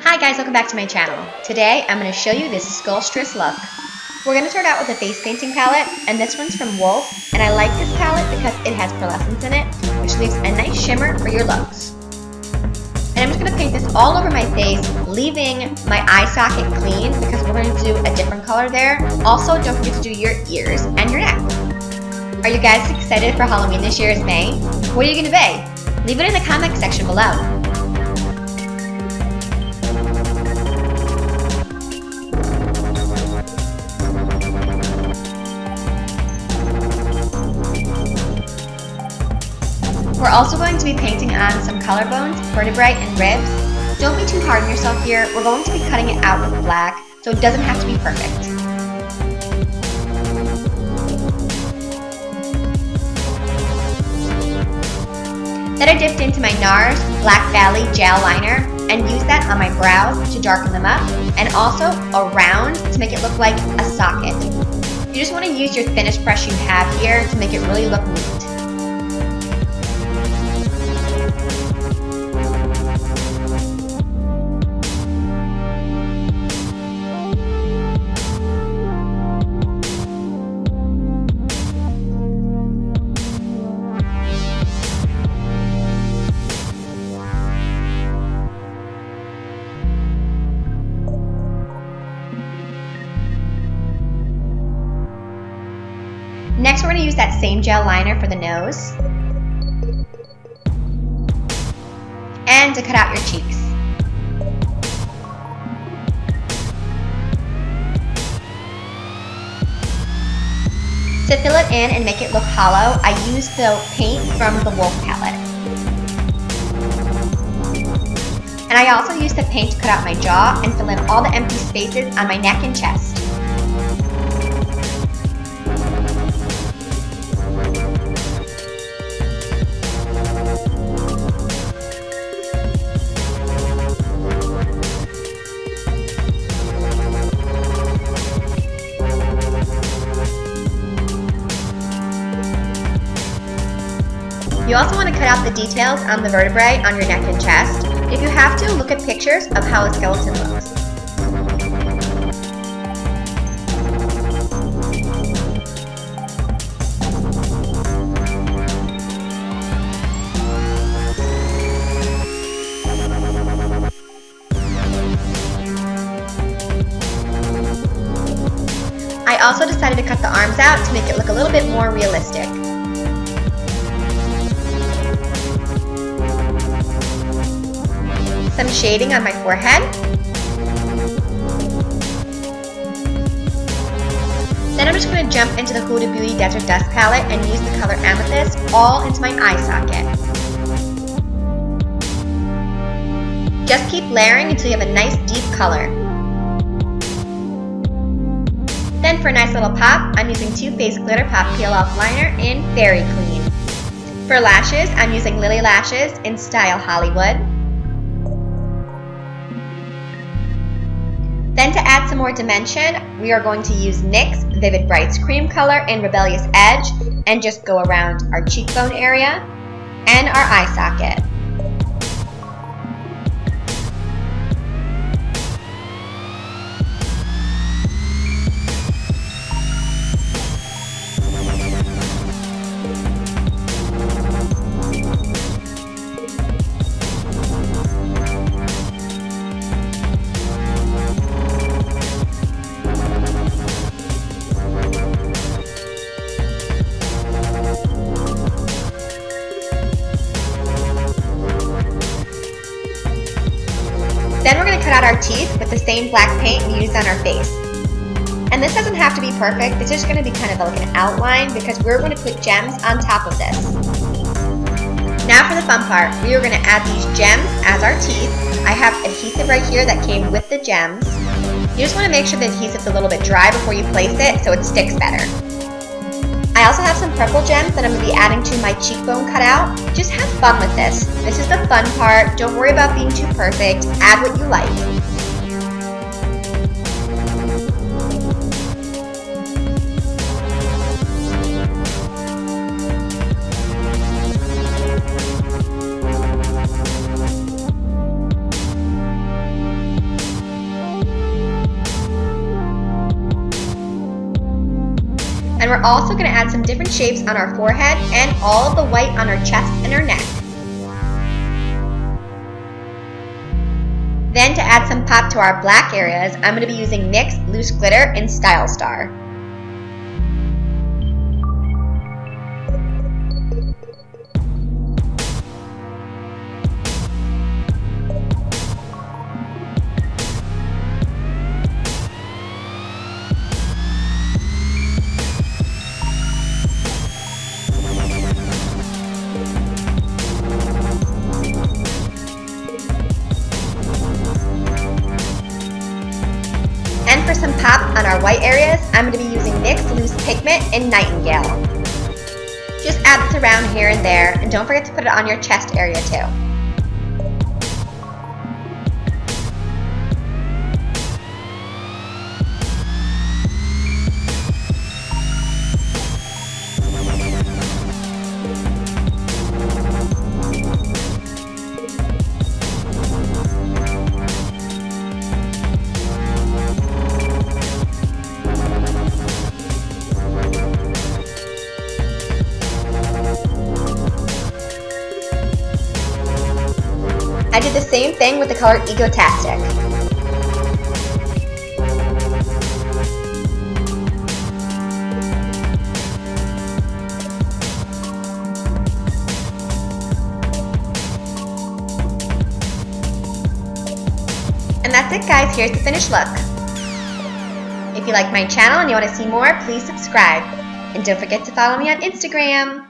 Hi guys, welcome back to my channel. Today I'm going to show you this Skulltress look. We're going to start out with a face painting palette, and this one's from Wolfe, and I like this palette because it has pearlescence in it, which leaves a nice shimmer for your looks. And I'm just going to paint this all over my face, leaving my eye socket clean because we're going to do a different color there. Also, don't forget to do your ears and your neck. Are you guys excited for Halloween this year? Is May? What are you going to be? Leave it in the comment section below. We're also going to be painting on some collarbones, vertebrae, and ribs. Don't be too hard on yourself here. We're going to be cutting it out with black, so it doesn't have to be perfect. Then I dipped into my Nars Black Valley gel liner and used that on my brows to darken them up, and also around to make it look like a socket. You just want to use your thinnest brush you have here to make it really look neat. Next, we're going to use that same gel liner for the nose and to cut out your cheeks. To fill it in and make it look hollow, I used the paint from the Wolfe palette. And I also used the paint to cut out my jaw and fill in all the empty spaces on my neck and chest. You also want to cut out the details on the vertebrae on your neck and chest. If you have to, look at pictures of how a skeleton looks. I also decided to cut the arms out to make it look a little bit more realistic. Some shading on my forehead. Then I'm just going to jump into the Huda Beauty Desert Dusk palette and use the color Amethyst all into my eye socket. Just keep layering until you have a nice deep color. Then for a nice little pop, I'm using Too Faced Glitter Pop Peel Off Liner in Fairy Clean. For lashes, I'm using Lilly Lashes in Style Hollywood. Then to add some more dimension, we are going to use NYX Vivid Brights Cream Color in Rebellious Edge and just go around our cheekbone area and our eye socket. Then we're going to cut out our teeth with the same black paint we used on our face. And this doesn't have to be perfect, it's just going to be kind of like an outline because we're going to put gems on top of this. Now for the fun part, we are going to add these gems as our teeth. I have adhesive right here that came with the gems. You just want to make sure the adhesive's a little bit dry before you place it so it sticks better. I also have some purple gems that I'm going to be adding to my cheekbone cutout. Just have fun with this. This is the fun part. Don't worry about being too perfect. Add what you like. And we're also going to add some different shapes on our forehead and all of the white on our chest and our neck. Then to add some pop to our black areas, I'm going to be using NYX Loose Glitter in Style Star. And for some pop on our white areas, I'm going to be using NYX Loose Pigment in Nightingale. Just add this around here and there, and don't forget to put it on your chest area too. I did the same thing with the color Egotastic. And that's it guys, here's the finished look. If you like my channel and you want to see more, please subscribe. And don't forget to follow me on Instagram.